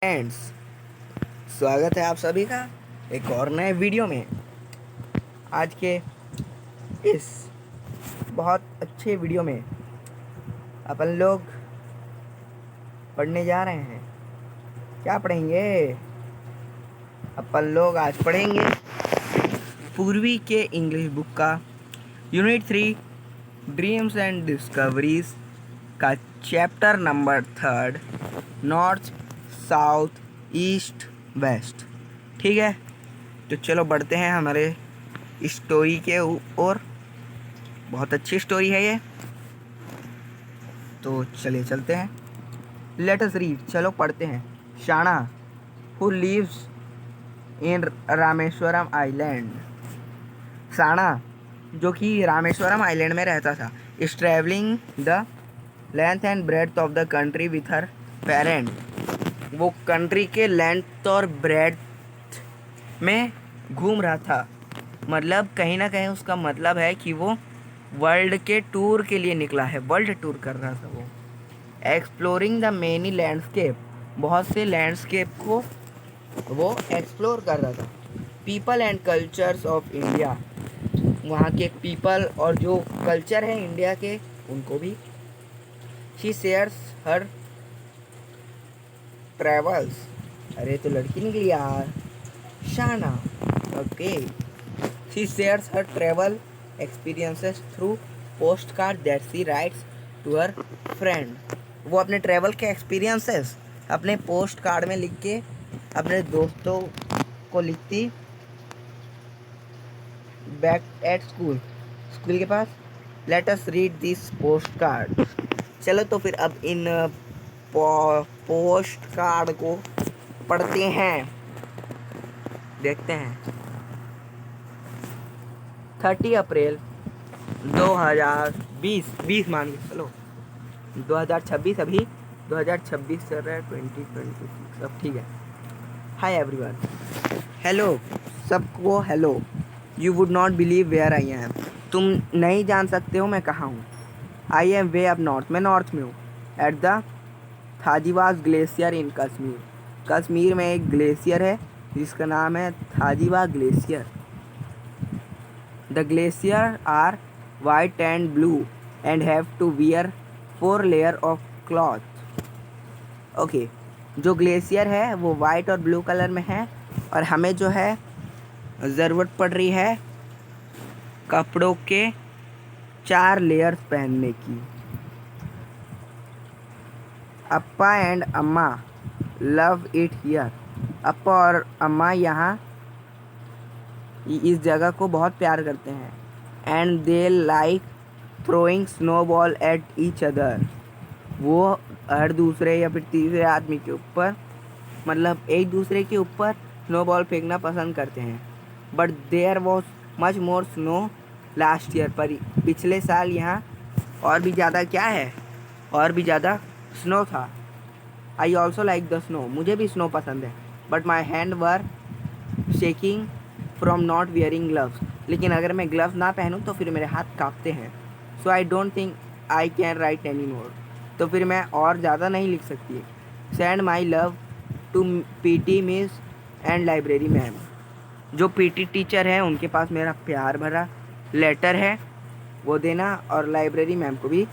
Friends, स्वागत है आप सभी का एक और नए वीडियो में। आज के इस बहुत अच्छे वीडियो में अपन लोग पढ़ने जा रहे हैं। क्या पढ़ेंगे? अपन लोग आज पढ़ेंगे पूर्वी के इंग्लिश बुक का यूनिट 3 ड्रीम्स एंड डिस्कवरीज का chapter number 3 north south east west. ठीक है, तो चलो बढ़ते हैं हमारे स्टोरी के ओर। बहुत अच्छी स्टोरी है ये, तो चलिए चलते हैं। लेट अस रीड, चलो पढ़ते हैं। Shana who lives in Rameswaram island. Shana जो कि रामेश्वरम आइलैंड में रहता था, is travelling the length and breadth of the country with her parent. वो कंट्री के लेंथ और ब्रेड्थ में घूम रहा था। मतलब कहीं ना कहीं उसका मतलब है कि वो वर्ल्ड के टूर के लिए निकला है, वर्ल्ड टूर कर रहा था वो। एक्सप्लोरिंग द मेनी लैंडस्केप, बहुत से लैंडस्केप को वो एक्सप्लोर कर रहा था। People and cultures of India, वहाँ के पीपल और जो कल्चर है इंडिया के उनको भी। शी शेयर्स हर ट्रेवल्स, अरे तो लड़की निकली यार, Shana. Okay, she shares her travel experiences through post card that she writes to her friend. वो अपने ट्रेवल के एक्सपीरियंसेस अपने पोस्ट कार्ड में लिख के अपने दोस्तों को लिखती बैक एट स्कूल, स्कूल के पास। Let us read this post card. चलो तो फिर अब इन पोस्ट कार्ड को पढ़ते हैं, देखते हैं। 30 अप्रैल 2020 मान के चलो, 2026 अभी 2026 चल रहा है, 2026 अब ठीक है। हाय एवरीवन, हेलो सबको, hello. You would not believe where I am, तुम नहीं जान सकते हो मैं कहाँ हूँ। I am way up north, मैं नॉर्थ में हूँ। At the Thajiwas glacier in Kashmir, Kashmir में एक ग्लेशियर है जिसका नाम है Thajiwa glacier. The glacier are white and blue and have to wear 4 layer of cloth. Okay, जो ग्लेशियर है वो वाइट और ब्लू कलर में है और हमें जो है ज़रूरत पड़ रही है कपड़ों के 4 लेयर्स पहनने की। अप्पा एंड अम्मा लव इट हियर, अप्पा और अम्मा यहाँ इस जगह को बहुत प्यार करते हैं। And they like throwing snow ball at each other, वो हर दूसरे या फिर तीसरे आदमी के ऊपर, मतलब एक दूसरे के ऊपर स्नो बॉल फेंकना पसंद करते हैं। But there was much more snow last year, पर पिछले साल यहाँ और भी ज़्यादा क्या है, और भी ज़्यादा स्नो था। I also like the snow, मुझे भी स्नो पसंद है। But my hand were shaking from not wearing gloves, लेकिन अगर मैं ग्लव्स ना पहनूँ तो फिर मेरे हाथ काँपते हैं। So I don't think I can write any more, तो फिर मैं और ज़्यादा नहीं लिख सकती। Send my love to PT miss and library ma'am, जो पीटी टीचर है उनके पास मेरा प्यार भरा लेटर है, वो देना। और लाइब्रेरी मैम को भी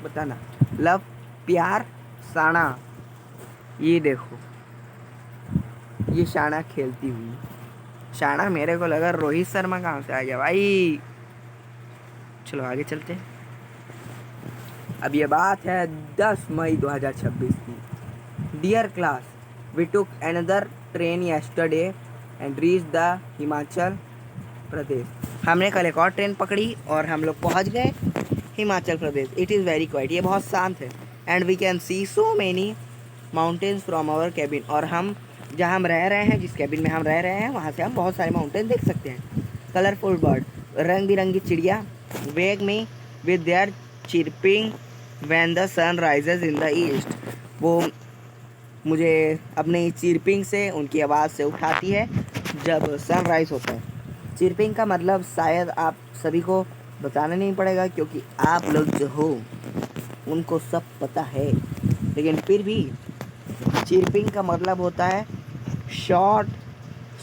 बताना। लव, प्यार, शाना। ये देखो, ये शाना खेलती हुई। शाना, मेरे को लगा रोहित शर्मा कहाँ से आ गया भाई। चलो आगे चलते हैं। अब ये बात है 10 मई 2026 की। Dear class, we took another train yesterday and reach the Himachal Pradesh. हमने कल एक और ट्रेन पकड़ी और हम लोग पहुंच गए Himachal Pradesh. It is very quiet, ये बहुत शांत है। And we can see so many mountains from our cabin, और हम जहाँ हम रह रहे हैं, जिस कैबिन में हम रह रहे हैं, वहाँ से हम बहुत सारे माउंटेन देख सकते हैं। कलरफुल बर्ड, रंग बिरंगी चिड़िया, wake me with their chirping when the sun rises in the east, वो मुझे अपनी चिरपिंग से, उनकी आवाज़ से उठाती है जब सनराइज़ होता है। चिरपिंग का मतलब शायद आप सभी को बताना नहीं पड़ेगा, क्योंकि आप लोग जो हो उनको सब पता है, लेकिन फिर भी चिरपिंग का मतलब होता है short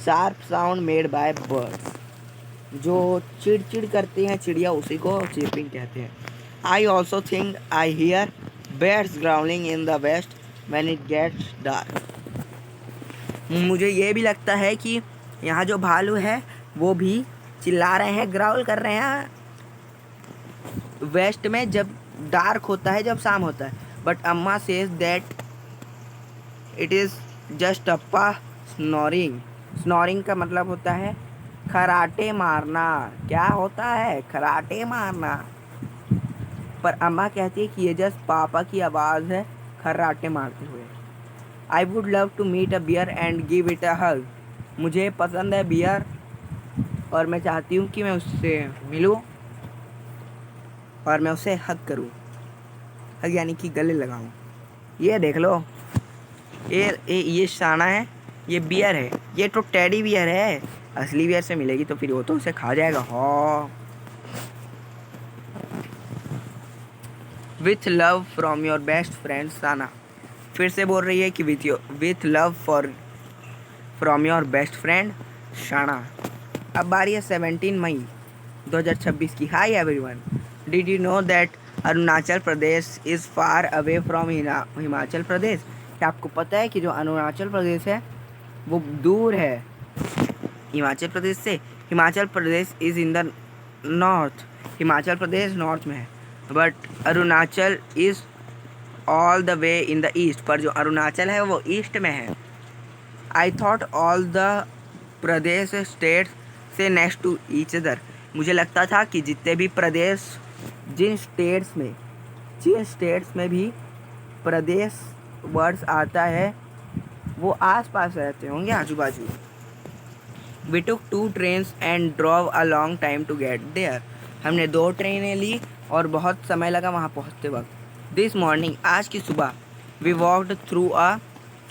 sharp sound made by birds. जो चिड़चिड़ करती हैं चिड़िया उसी को चिरपिंग कहते हैं। I also think I hear birds growling in the west when it gets dark. मुझे ये भी लगता है कि यहाँ जो भालू है वो भी चिल्ला रहे हैं, ग्राउल कर रहे हैं वेस्ट में जब डार्क होता है, जब शाम होता है। बट अम्मा says that it is just Appa snoring. Snoring का मतलब होता है खराटे मारना। क्या होता है? खराटे मारना। पर अम्मा कहती है कि ये जस्ट पापा की आवाज़ है खराटे मारते हुए। I would love to meet a bear and give it a hug. मुझे पसंद है बियर और मैं चाहती हूँ कि मैं उससे मिलूँ और मैं उसे हग करूँ। हग यानी कि गले लगाऊँ। ये देख लो, ये शाना है, ये बियर है, ये तो टेडी बियर है। असली बियर से मिलेगी तो फिर वो तो उसे खा जाएगा। हाँ। With love from your best friend Sana. फिर से बोल रही है कि with love from your best friend Shana. अब बारी है 17 मई 2026 की। Hi everyone, did you know that Arunachal Pradesh is far away from Himachal Pradesh. क्या आपको पता है कि जो अरुणाचल प्रदेश है वो दूर है हिमाचल प्रदेश से। Himachal Pradesh is in the north. Himachal Pradesh north में है, but Arunachal is all the way in the east. पर जो अरुणाचल है वो ईस्ट में है। I thought all the Pradesh states से नेक्स्ट टू ईच अदर। मुझे लगता था कि जितने भी प्रदेश जिन स्टेट्स में भी प्रदेश वर्ड्स आता है वो आस पास रहते होंगे, आजू बाजू। We took 2 trains and drove a long time to get there. हमने 2 ट्रेनें ली और बहुत समय लगा वहाँ पहुँचते वक्त। दिस मॉर्निंग, आज की सुबह, we walked through a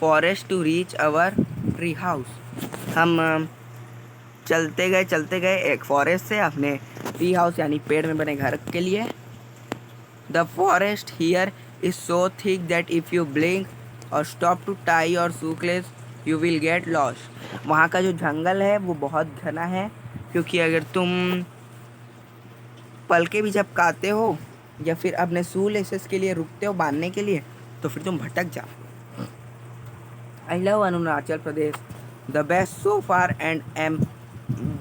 forest to reach our tree house. हम चलते गए एक फॉरेस्ट से अपने ट्री हाउस यानी पेड़ में बने घर के लिए। The forest here is so thick that if you blink और स्टॉप टू टाई और शूक्लेस यू विल गेट लॉस्ट। वहाँ का जो जंगल है वो बहुत घना है, क्योंकि अगर तुम पलके भी झपकाते हो या फिर अपने शू लेसेस के लिए रुकते हो बांधने के लिए तो फिर तुम भटक जाओ। I love Arunachal Pradesh the best so far and am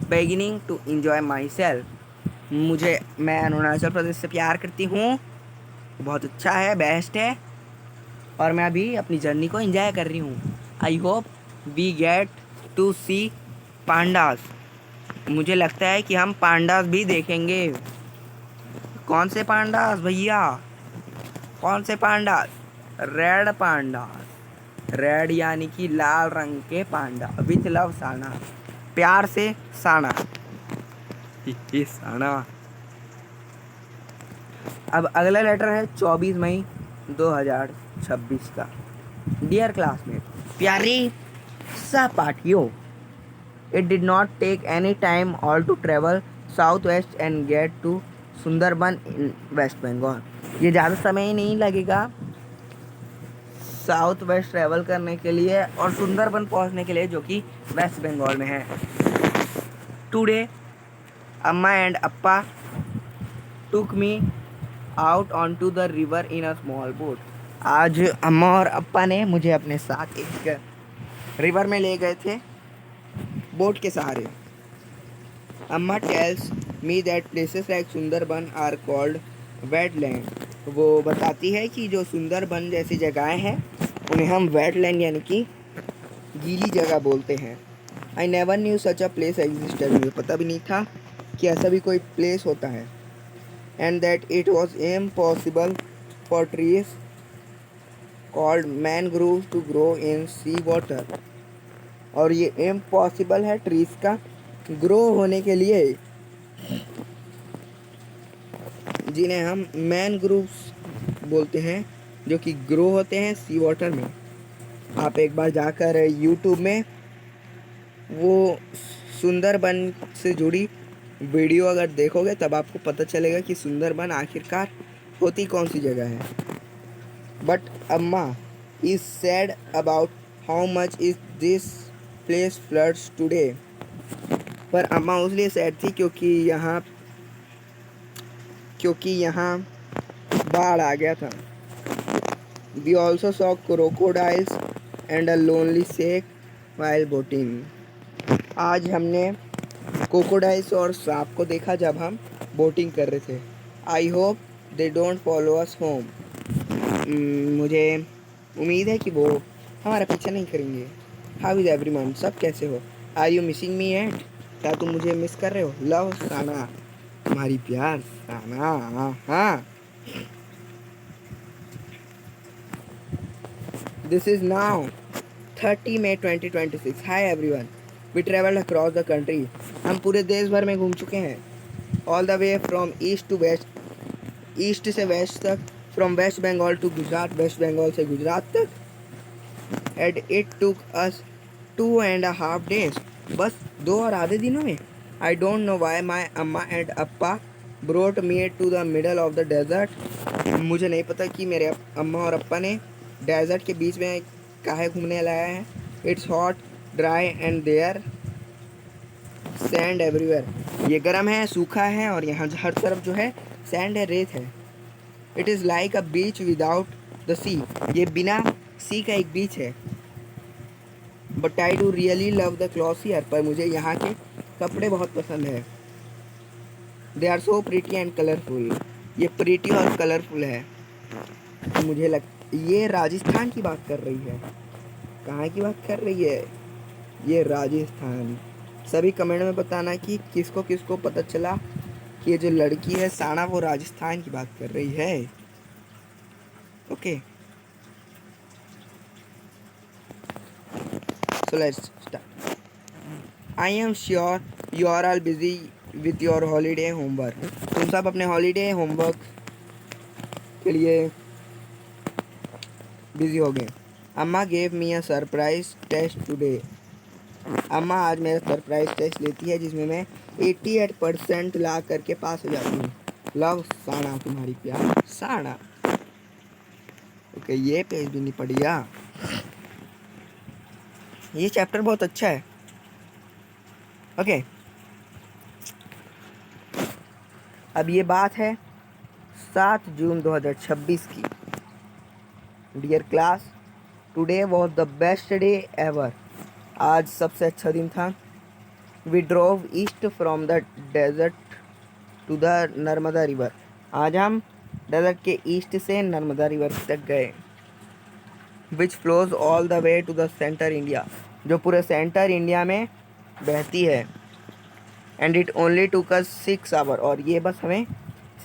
beginning to enjoy myself। मैं अरुणाचल प्रदेश से प्यार करती हूँ, बहुत अच्छा है, बेस्ट है और मैं अभी अपनी जर्नी को एंजॉय कर रही हूँ। I hope we get to see pandas. मुझे लगता है कि हम पांडास भी देखेंगे। कौन से पांडास भैया? कौन से पांडास? Red pandas. रेड यानी कि लाल रंग के पांडा। विथ लव साना। प्यार से साना। ये साना। अब अगला लेटर है 24 मई 2026 का। डियर क्लासमेट, प्यारी सहपाठियों, it did not take any time all to travel south west and get to Sundarban in West Bengal. ये ज़्यादा समय ही नहीं लगेगा साउथ वेस्ट ट्रैवल करने के लिए और सुंदरबन पहुंचने के लिए, जो कि वेस्ट बंगाल में है। टुडे अम्मा एंड अप्पा took me out on to the river in a small boat. आज अम्मा और अप्पा ने मुझे अपने साथ एक रिवर में ले गए थे बोट के सहारे। अम्मा tells me that places like Sundarban are called wetland. वो बताती है कि जो सुंदरबन जैसी जगहें हैं उन्हें हम वेटलैंड यानी कि गीली जगह बोलते हैं। I never knew such a place existed. मुझे पता भी नहीं था कि ऐसा भी कोई प्लेस होता है। And that it was impossible for trees called mangroves to grow in sea water. और ये इम्पॉसिबल है ट्रीज का ग्रो होने के लिए, जिन्हें हम मैनग्रोव्स बोलते हैं, जो कि ग्रो होते हैं सी वाटर में। आप एक बार जाकर यूट्यूब में वो सुंदरबन से जुड़ी वीडियो अगर देखोगे तब आपको पता चलेगा कि सुंदरबन आखिरकार होती कौन सी जगह है। बट अम्मा is sad about how much is this place floods today. पर अम्मा उसलिए सैड थी क्योंकि यहाँ बाढ़ आ गया था. We also saw crocodiles and a lonely snake while boating. आज हमने क्रोकोडाइल्स और सांप को देखा जब हम बोटिंग कर रहे थे. I hope they don't follow us home. मुझे उम्मीद है कि वो हमारा पीछा नहीं करेंगे. How is everyone? सब कैसे हो? Are you missing me at? क्या तुम मुझे मिस कर रहे हो? लव साना. तुम्हारी प्यार साना. हाँ. This is now 30 May 2026. Hi everyone. We traveled across the country. हम पूरे देश भर में घूम चुके हैं. All the way from east to west. East से वेस्ट तक. From West Bengal to Gujarat. West Bengal से गुजरात तक. And it took us 2.5 days. बस 2 और आधे दिनों में. I don't know why my अम्मा and Appa brought me to the middle of the desert. मुझे नहीं पता कि मेरे अम्मा और अप्पा ने डेजर्ट के बीच में काहे घूमने लाया है. It's hot dry and there sand everywhere. ये गर्म है, सूखा है और यहाँ हर तरफ जो है सैंड है, रेत है. It is like a beach without the sea. ये बिना सी का एक बीच है. But I do really love the clothes here. पर मुझे यहाँ के कपड़े बहुत पसंद है. They are so pretty and colourful. ये प्रिटी और कलरफुल है. मुझे ये राजस्थान की बात कर रही है. कहाँ की बात कर रही है? ये राजस्थान. सभी कमेंट में बताना कि किसको किसको पता चला कि ये जो लड़की है साना वो राजस्थान की बात कर रही है. Okay, so let's start. I am sure you are all busy with your holiday homework. तुम सब अपने हॉलीडे होमवर्क के लिए बिजी हो गए. अम्मा gave me a surprise test today. अम्मा आज मेरा सरप्राइज टेस्ट लेती है जिसमें मैं 88% ला करके पास हो जाती हूँ. लव साना. तुम्हारी प्यार साना. ओके, ये पेज भी नहीं पढ़िया. ये चैप्टर बहुत अच्छा है. ओके, अब ये बात है 7 जून 2026 की. Dear class, today was the best day ever. आज सबसे अच्छा दिन था. We drove east from the desert to the Narmada river. आज हम डेजर्ट के ईस्ट से नर्मदा रिवर तक गए. Which flows all the way to the centre India. जो पूरे सेंटर इंडिया में बहती है. And it only took us 6 hour. और ये बस हमें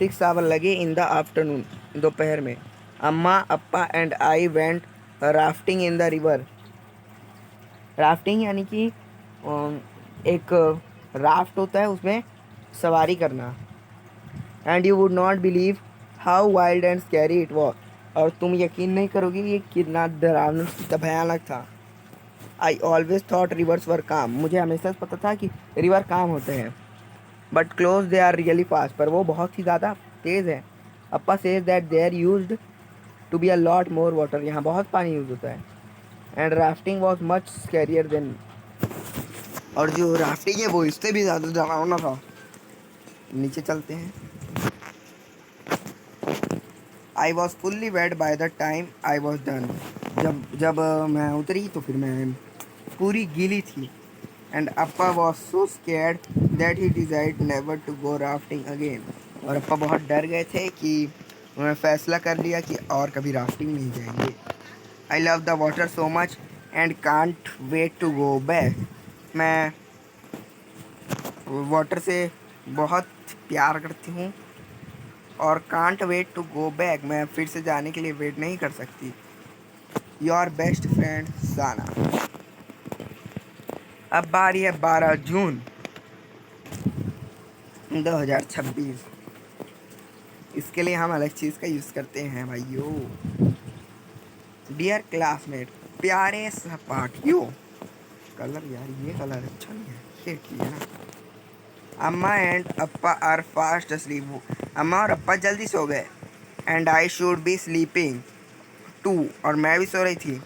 6 आवर लगे इन द आफ्टरनून, दोपहर में. Amma Appa and I went rafting in the river. Rafting यानी कि एक राफ्ट होता है, उसमें सवारी करना. And you would not believe how wild and scary it was. और तुम यकीन नहीं करोगे ये कितना डरावना भयानक था. आई ऑलवेज थॉट रिवर्स वर काम. मुझे हमेशा पता था कि रिवर काम होते हैं. But close they are really fast. पर वो बहुत ही ज़्यादा तेज़ है. Appa says that they are used to be a lot more water. यहाँ बहुत पानी यूज़ होता है. And rafting was much scarier then. और जो राफ्टिंग है वो इससे भी ज़्यादा डरावना था. नीचे चलते हैं. I was fully wet by the time I was done. जब मैं उतरी तो फिर मैं पूरी गीली थी. एंड अप्पा was so scared that he decide never to go rafting again. और अप्पा बहुत डर गए थे कि उन्होंने फैसला कर लिया कि और कभी राफ्टिंग नहीं जाएंगे. I love the water so much and can't wait to go back. मैं वाटर से बहुत प्यार करती हूँ और can't wait to go back. मैं फिर से जाने के लिए वेट नहीं कर सकती. योर बेस्ट फ्रेंड साना. अब बारी है 12 जून 2026. इसके लिए हम अलग चीज़ का यूज़ करते हैं भाइयों. डियर क्लासमेट, प्यारे सहपाठियों. कलर यार ये कलर अच्छा नहीं है, ये ठीक है ना. अम्मा एंड अप्पा आर फास्ट अस्लीप. अम्मा और अप्पा जल्दी सो गए. And I should be sleeping. Too, और मैं भी सो रही थी।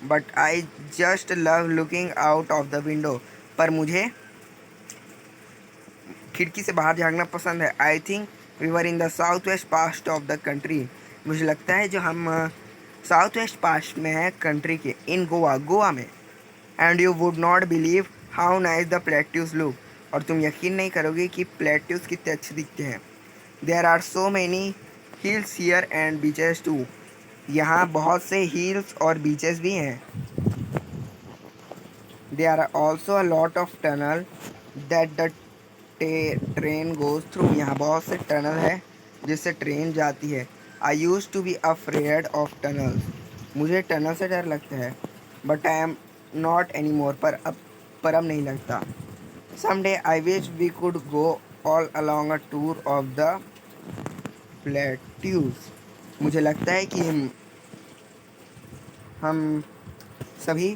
But I just love looking out of the window, पर मुझे खिड़की से बाहर झाँकना पसंद है। I think we were in the south west past of the country. मुझे लगता है जो हम साउथ वेस्ट पास्ट में है कंट्री के, इन गोवा, गोवा में। And you would not believe how nice the plateaus look, और तुम यकीन नहीं करोगे कि प्लेट्यूज कितने अच्छे दिखते हैं। There are so many hills here and beaches too. यहाँ बहुत से हिल्स और बीचेस भी हैं। There are also a lot of tunnel that the train goes through. यहाँ बहुत से टनल है जिससे ट्रेन जाती है। I use to be afraid of tunnels. मुझे टनल से डर लगता है। But I am not any more, पर अब नहीं लगता। Some day I wish we could go all along a tour of the plateaus. मुझे लगता है कि हम सभी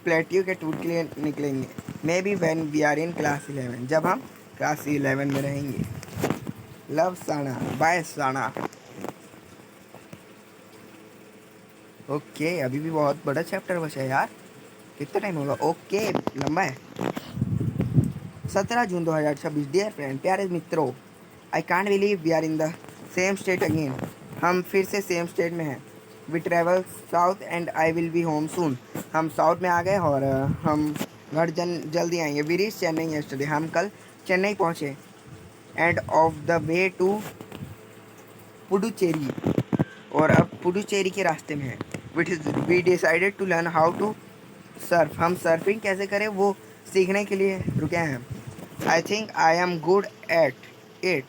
प्लेट्यू के टूर के लिए निकलेंगे। May be when we are in class 11, जब हम क्लास 11 में रहेंगे। Love Sana, bye Sana. Okay, अभी भी बहुत बड़ा चैप्टर बचा है यार। कितना टाइम होगा? ओके, लंबा है। 17 जून 2026। डियर फ्रेंड, प्यारे मित्रों, I can't believe we are in the same state again. हम फिर से सेम स्टेट में हैं। We travel south and I will be home soon. हम साउथ में आ गए और हम घर जल्दी आएंगे। We reach Chennai yesterday. हम कल चेन्नई पहुँचे। And off the way to Puducherry, और अब पुडुचेरी के रास्ते में है। We decided to learn how to surf. हम सर्फिंग कैसे करें वो सीखने के लिए रुके हैं। I think I am good at it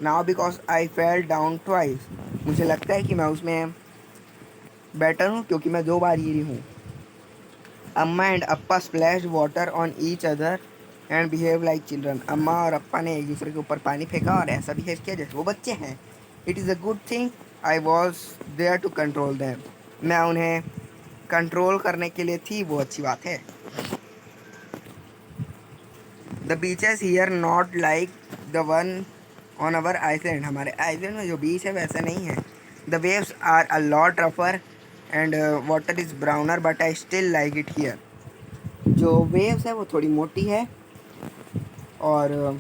now because I fell down twice. मुझे लगता है कि मैं उसमें बेटर हूँ क्योंकि मैं 2 बार गिरी हूँ। अम्मा and Appa splash water on each other and behave like children. अम्मा और अप्पा ने एक दूसरे के ऊपर पानी फेंका और ऐसा बिहेव किया जैसे वो बच्चे हैं। It is a good thing I was there to control them. मैं उन्हें कंट्रोल करने के लिए थी, वो अच्छी बात है। The beaches here not like the one on our island. हमारे आइसलैंड में जो बीच है वैसा नहीं है। The waves are a lot रफर and water is browner but I still like it here. जो वेव्स है वो थोड़ी मोटी है और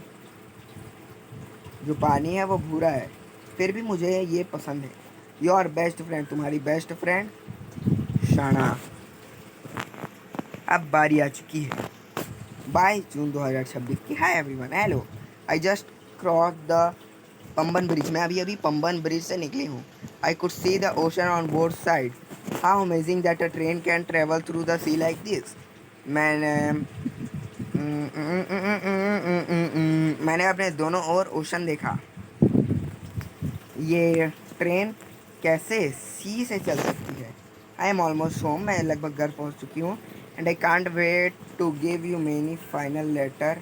जो पानी है वो भूरा है, फिर भी मुझे ये पसंद है। योर बेस्ट फ्रेंड, तुम्हारी बेस्ट फ्रेंड शाना। अब बारी आ चुकी है 22 जून 2026 की। Hi everyone, hello. I just cross the Pamban bridge. मैं अभी अभी पंबन ब्रिज से निकली हूँ। I could see the ocean on both side. How amazing that a train can travel through the sea like this. मैंने मैंने अपने दोनों ओर ओशन देखा। ये ट्रेन कैसे सी से चल सकती है। I am almost home. मैं लगभग घर पहुंच चुकी हूँ। And I can't wait to give you many final letter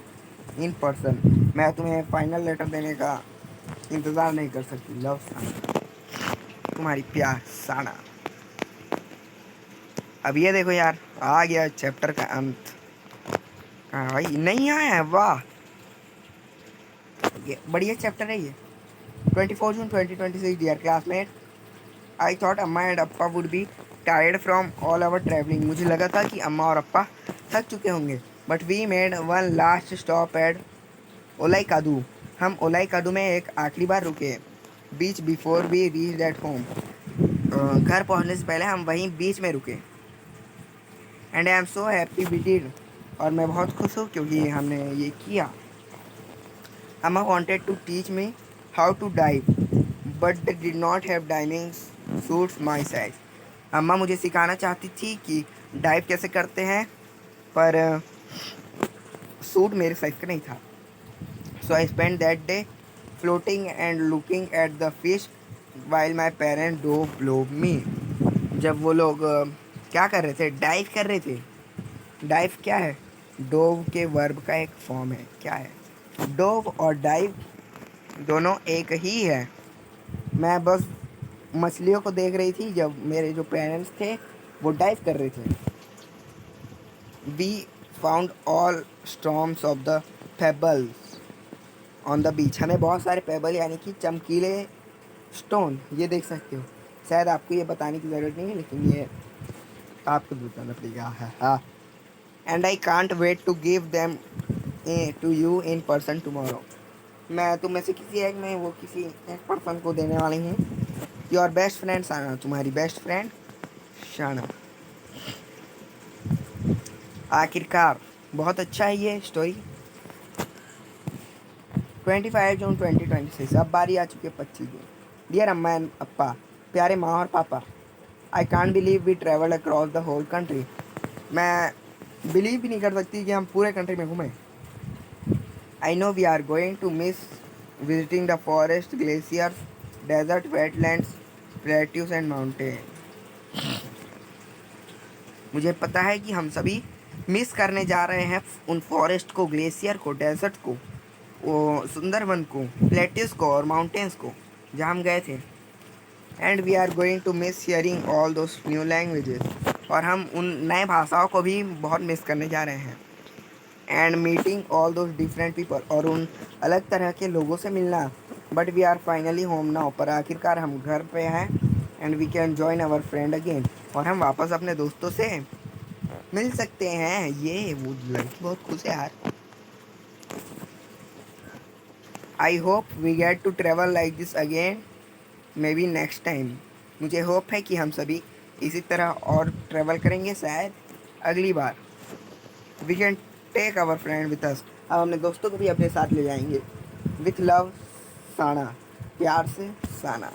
in person. मैं तुम्हें फाइनल लेटर देने का इंतज़ार नहीं कर सकती। लव साना, तुम्हारी प्यार साना। अब ये देखो यार, आ गया चैप्टर का अंत। हाँ भाई, नहीं आया है, वाह, ये बढ़िया चैप्टर है ये। 24 जून 2026। डियर क्लासमेट, आई थॉट अम्मा एंड अप्पा would be tired from all our travelling. मुझे लगा था कि अम्मा और अप्पा थक चुके होंगे। But we made one last stop at Olai Kadu. हम ओलाई कादू में एक आखिरी बार रुके। Beach before we reach at home. घर पहुंचने से पहले हम वहीं बीच में रुके। And I am so happy we did. और मैं बहुत खुश हूँ क्योंकि हमने ये किया। अम्मा wanted to teach me how to dive, but they did not have diving suits my size. अम्मा मुझे सिखाना चाहती थी कि डाइव कैसे करते हैं, पर सूट मेरे साइज का नहीं था। So I spend that day floating and looking at the fish while my parents dove love me. जब वो लोग क्या कर रहे थे, डाइव कर रहे थे। डाइव क्या है? डोव के वर्ब का एक फॉर्म है। क्या है? डोव और डाइव दोनों एक ही है। मैं बस मछलियों को देख रही थी जब मेरे जो पेरेंट्स थे वो डाइव कर रहे थे। We found all storms of the pebbles on the beach. हमें बहुत सारे पेबल यानी कि चमकीले स्टोन, ये देख सकते हो, शायद आपको ये बताने की ज़रूरत नहीं है, लेकिन ये आपको बताना पड़ेगा। हाँ। And I can't wait to give them to you in person tomorrow. मैं तुम में से किसी एक में वो किसी एक पर्सन को देने वाली हूँ। योर बेस्ट फ्रेंड शाना, तुम्हारी बेस्ट फ्रेंड शाना। आखिरकार बहुत अच्छा है ये स्टोरी। 25 जून 2026, अब बारी आ चुकी है 25 जून। डियर अम्मा एंड अप्पा, प्यारे माँ और पापा, I can't believe we travel across the whole country. मैं बिलीव भी नहीं कर सकती कि हम पूरे कंट्री में घूमें। I know we are going to miss visiting the forest, glacier, desert, wetlands, plateaus and mountain. मुझे पता है कि हम सभी मिस करने जा रहे हैं उन फॉरेस्ट को, ग्लेशियर को, डेजर्ट को, वो सुंदरवन को, प्लेट्यूज को और माउंटेन्स को जहाँ हम गए थे। And we are going to miss hearing all those new languages, और हम उन नए भाषाओं को भी बहुत मिस करने जा रहे हैं। And meeting all those different people, और उन अलग तरह के लोगों से मिलना। But we are finally home now, पर आखिरकार हम घर पे हैं। And we can join our friend again, और हम वापस अपने दोस्तों से मिल सकते हैं। ये वो लड़की बहुत खुश है यार। I hope we get to travel like this again, may be next time. मुझे होप है कि हम सभी इसी तरह और ट्रैवल करेंगे शायद अगली बार। We can take our friend with us, अब अपने दोस्तों को भी अपने साथ ले जाएंगे। विथ लव साना, प्यार से साना।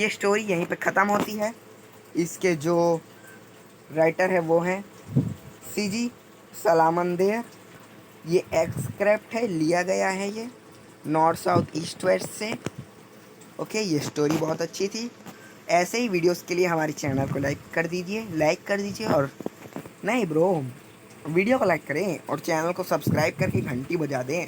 ये स्टोरी यहीं पे ख़त्म होती है। इसके जो राइटर है वो हैं सीजी सलामंदेर। ये एक्सक्रिप्ट है, लिया गया है ये नॉर्थ साउथ ईस्ट वेस्ट से। ओके, ये स्टोरी बहुत अच्छी थी। ऐसे ही वीडियोस के लिए हमारे चैनल को लाइक कर दीजिए और नहीं ब्रो, वीडियो को लाइक करें और चैनल को सब्सक्राइब करके घंटी बजा दें।